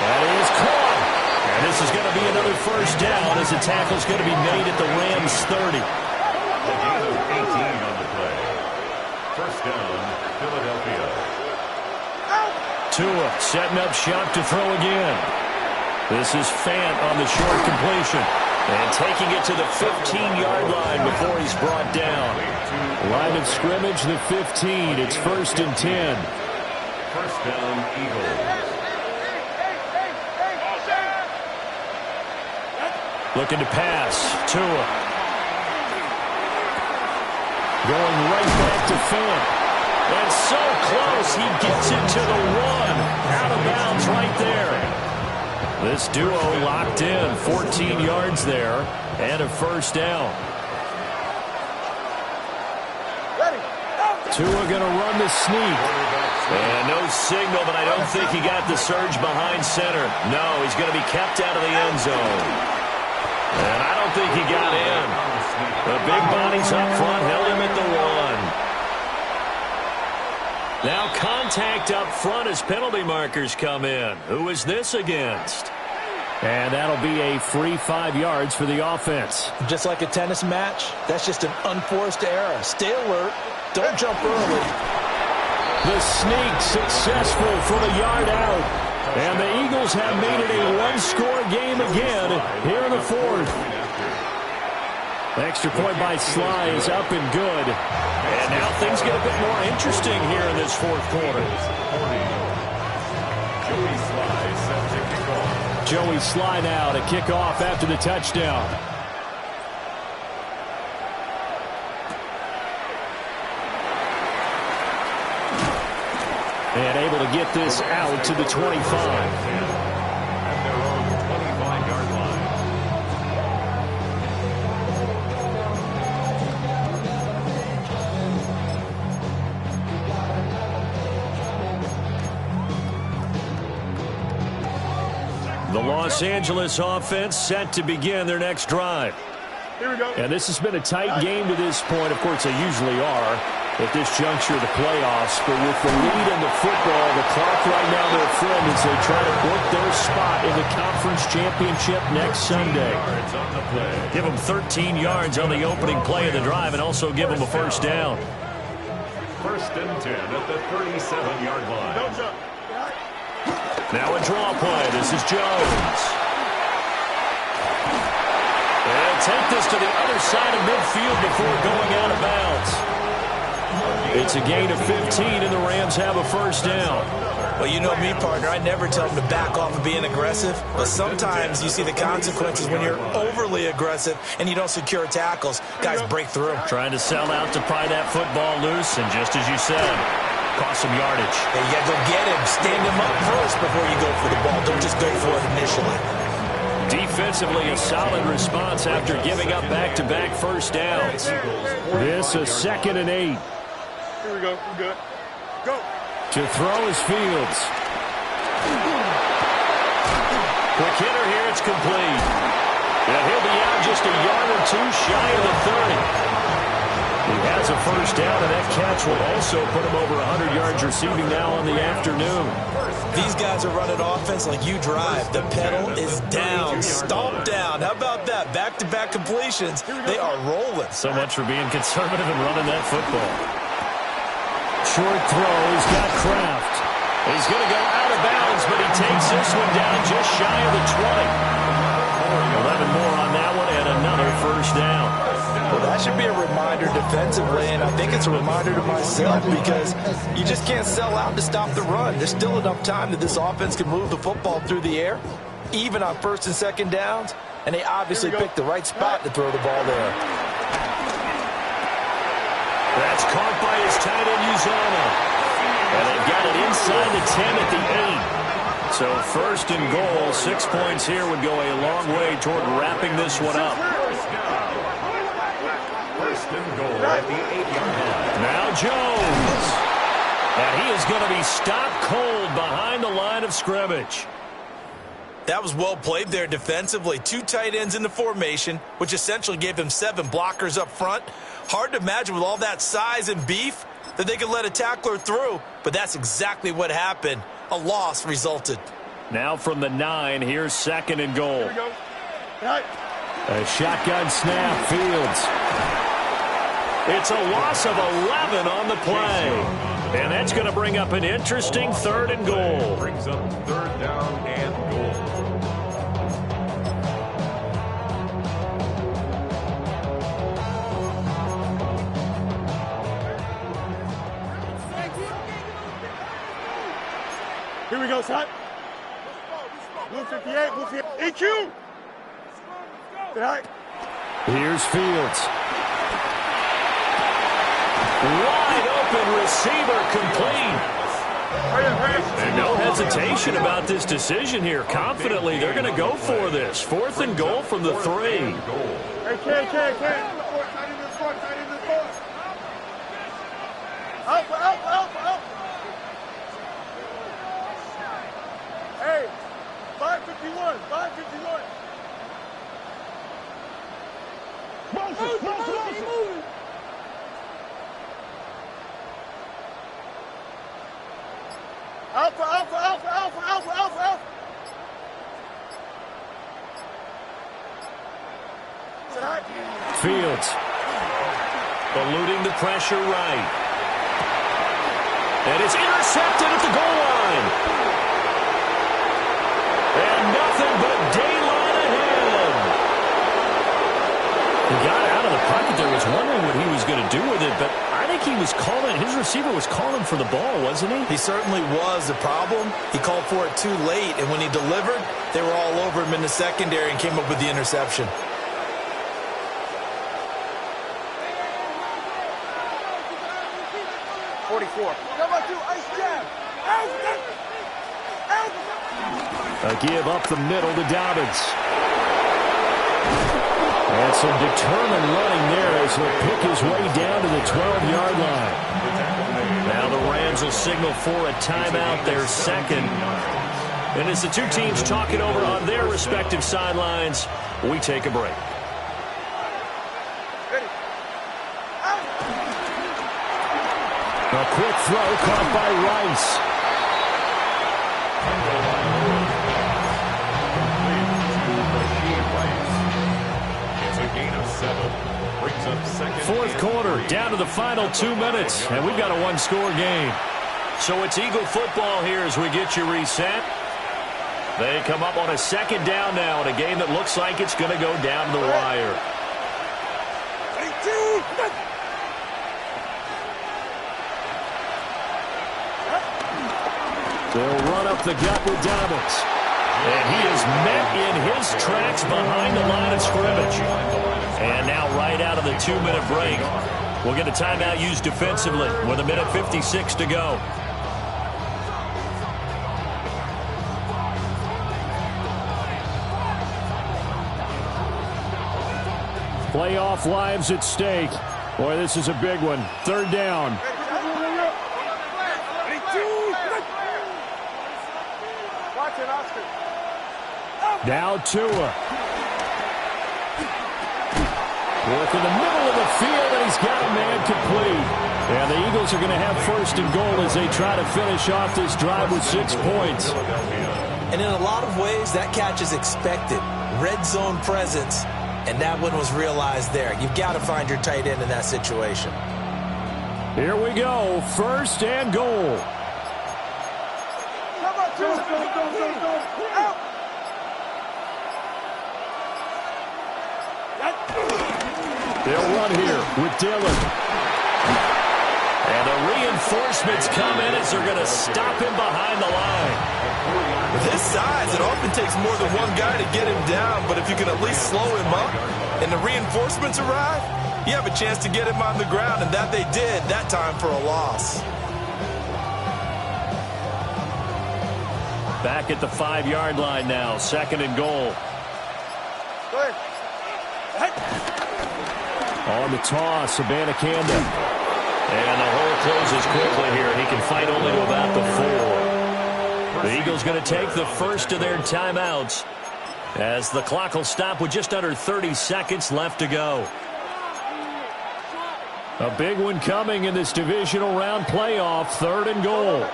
That is caught. And this is going to be another first down as the tackle's going to be made at the Rams 30. A gain of 18 on the play. First down, Philadelphia. Tua setting up shop to throw again. This is Fant on the short completion. And taking it to the 15-yard line before he's brought down. Line of scrimmage, the 15. It's 1st and 10. First down, Eagles. Looking to pass. Tua. Going right back to Fant. And so close, he gets it to the 1. Out of bounds right there. This duo locked in. 14 yards there. And a first down. Tua going to run the sneak. And no signal, but I don't think he got the surge behind center. No, he's going to be kept out of the end zone. And I don't think he got in. The big bodies up front held him at the 1. Now contact up front as penalty markers come in. Who is this against? And that'll be a free 5 yards for the offense. Just like a tennis match, that's just an unforced error. Stay alert. Don't jump early. The sneak successful for the yard out. And the Eagles have made it a one-score game again here in the 4th. Extra point by Sly is up and good. And now things get a bit more interesting here in this 4th quarter. Joey Sly set to kick off. Joey Sly now to kick off after the touchdown. And able to get this out to the 25. At their own 25-yard line. The Los Angeles offense set to begin their next drive. Here we go. And this has been a tight game to this point. Of course, they usually are at this juncture of the playoffs. But with the lead in the football, the clock right now, their friend, as they try to book their spot in the conference championship next Sunday. On the play. Give them 13 yards on the opening play of the drive and also give them a first down. 1st and 10 at the 37-yard line. Don't jump. Now a draw play. This is Jones. And take this to the other side of midfield before going out of bounds. It's a gain of 15, and the Rams have a first down. Well, you know me, partner. I never tell them to back off of being aggressive. But sometimes you see the consequences when you're overly aggressive and you don't secure tackles. Guys break through. Trying to sell out to pry that football loose, and just as you said, cost some yardage. Hey, you got to go get him. Stand him up first before you go for the ball. Don't just go for it initially. Defensively, a solid response after giving up back-to-back first downs. This a 2nd and 8. Here we go. We're good. Go. To throw is Fields. Quick hitter here, it's complete. And he'll be out just a yard or 2 shy of the 30. He has a first down, and that catch will also put him over 100 yards receiving now on the afternoon. These guys are running offense like you drive. The pedal is down, stomp down. How about that? Back-to-back completions. They are rolling. So much for being conservative and running that football. Short throw. He's got Kraft. He's going to go out of bounds, but he takes this one down just shy of the 20. 11 more on that one, and another first down. Well, that should be a reminder defensively, and I think it's a reminder to myself because you just can't sell out to stop the run. There's still enough time that this offense can move the football through the air. even on first and second downs, and they obviously picked the right spot to throw the ball there. That's caught by his tight end, Uzomah. And they've got it inside the 10 at the 8. So first and goal, 6 points here would go a long way toward wrapping this one up. First and goal at the 8-yard line. Now Jones. And he is going to be stopped cold behind the line of scrimmage. That was well played there defensively. 2 tight ends in the formation, which essentially gave them 7 blockers up front. Hard to imagine with all that size and beef that they could let a tackler through, but that's exactly what happened. A loss resulted. Now from the 9, here's second and goal. A shotgun snap, Fields. It's a loss of 11 on the play. And that's going to bring up an interesting third and goal. Brings up third down and goal. Here we go, son. Blue 58, blue 58. EQ! Tonight. Here's Fields. Wide open receiver complete. And no hesitation about this decision here. Confidently, they're going to go for this. Fourth and goal from the 3. Hey, Ken. Out. Hey, 551. Motion. Alpha. Fields. Eluding the pressure right. And it's intercepted at the goal line. And nothing but daylight ahead. He got out of the pocket there. Was wondering what he was going to do with it, but I think he was calling. His receiver was calling for the ball, wasn't he? He certainly was. The problem, he called for it too late, and when he delivered, they were all over him in the secondary and came up with the interception. A give up the middle to Dobbins. And some determined running there as he'll pick his way down to the 12-yard line. Now the Rams will signal for a timeout, their second. And as the two teams talk it over on their respective sidelines, we take a break. A quick throw caught by Rice. It's a gain of 7. Brings up second. Fourth quarter, down to the final 2 minutes, and we've got a one-score game. So it's Eagle football here as we get you reset. They come up on a second down now in a game that looks like it's going to go down to the wire. They'll run up the gut with Dobbins. And he is met in his tracks behind the line of scrimmage. And now right out of the 2-minute break, we'll get a timeout used defensively with 1:56 to go. Playoff lives at stake. Boy, this is a big one. Third down. Now Tua. Work in the middle of the field, and he's got a man complete. And the Eagles are going to have first and goal as they try to finish off this drive with 6 points. And in a lot of ways, that catch is expected. Red zone presence, and that one was realized there. You've got to find your tight end in that situation. Here we go, first and goal. They'll run here with Dillon. And a reinforcements come in as they're going to stop him behind the line. With his size, it often takes more than one guy to get him down, but if you can at least slow him up and the reinforcements arrive, you have a chance to get him on the ground, and that they did, that time for a loss. Back at the 5-yard line now, 2nd and goal. On the toss, Abanikanda. And the hole closes quickly here, and he can fight only to about the 4. The Eagles going to take the first of their timeouts as the clock will stop with just under 30 seconds left to go. A big one coming in this divisional round playoff, 3rd and goal.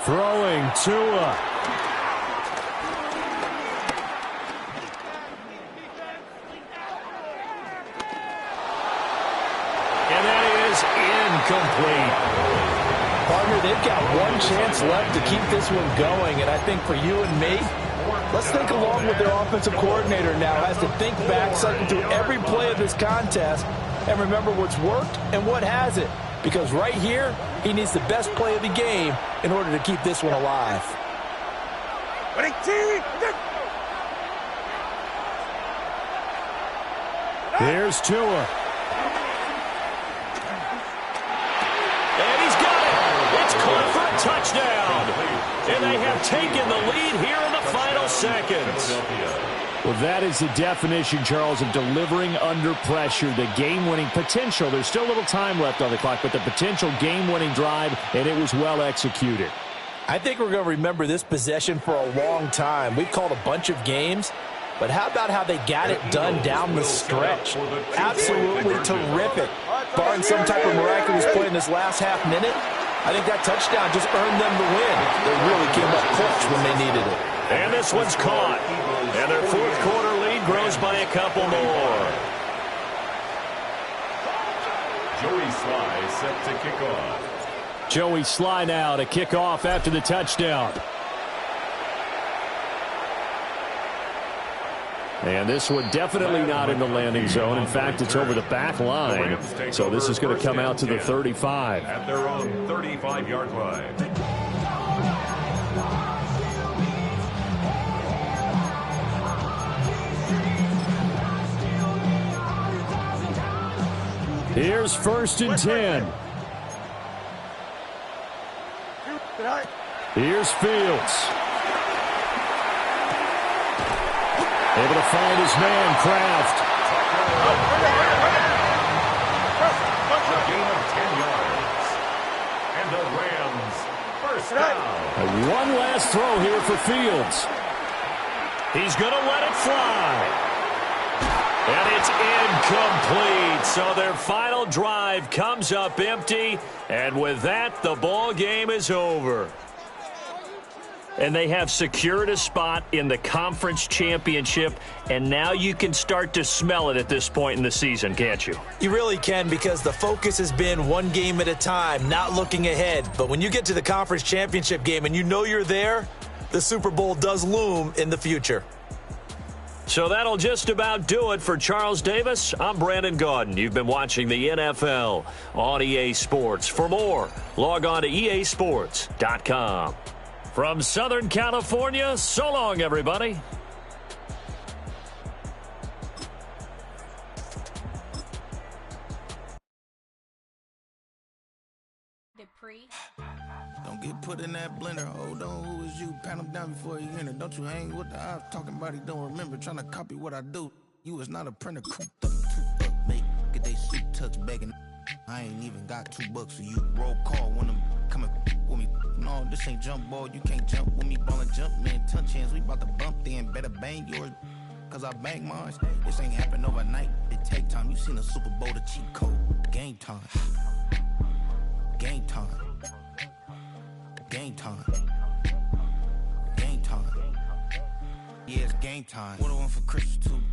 Throwing Tua. And that is incomplete. Partner, they've got one chance left to keep this one going, and I think for you and me, let's think along with their offensive coordinator now has to think back, cycle through every play of this contest, and remember what's worked and what hasn't. Because right here, he needs the best play of the game in order to keep this one alive. Here's Tua. And he's got it. It's caught for a touchdown. And they have taken the lead here in the final seconds. Well, that is the definition, Charles, of delivering under pressure. The game-winning potential. There's still a little time left on the clock, but the potential game-winning drive, and it was well executed. I think we're going to remember this possession for a long time. We've called a bunch of games, but how about how they got it done down the stretch? Absolutely terrific. Barring some type of miraculous play in this last half minute, I think that touchdown just earned them the win. They really came up clutch when they needed it. And this one's caught. And their 4th quarter lead grows by a couple more. Joey Sly set to kick off. Joey Sly now to kick off after the touchdown. And this one definitely not in the landing zone. In fact, it's over the back line. So this is going to come out to the 35. At their own 35-yard line. Here's 1st and 10. Here's Fields. Able to find his man, Kraft. A gain of 10 yards. And the Rams first down. One last throw here for Fields. He's going to let it fly. And it's incomplete. So their final drive comes up empty. And with that, the ball game is over. And they have secured a spot in the conference championship. And now you can start to smell it at this point in the season, can't you? You really can, because the focus has been one game at a time, not looking ahead. But when you get to the conference championship game and you know you're there, the Super Bowl does loom in the future. So that'll just about do it for Charles Davis. I'm Brandon Gaudin. You've been watching the NFL on EA Sports. For more, log on to easports.com. From Southern California, so long, everybody. Don't get put in that blender. Hold on, who is you? Pat him down before you enter. Don't you hang with the ops talking about he don't remember. Trying to copy what I do. You is not a printer. Cooped up, toot up, make. Get they suit tucks begging. I ain't even got $2 for you. Roll call when I'm coming with me. No, this ain't jump ball. You can't jump with me. Ballin' jump, man. Ton chance. We bout to bump then. Better bang yours. Cause I bang mine. This ain't happen overnight. It take time. You seen a Super Bowl, the cheat code. Game time. Game time. Game time. Game time. Yeah, it's game time. What I want for Christmas too.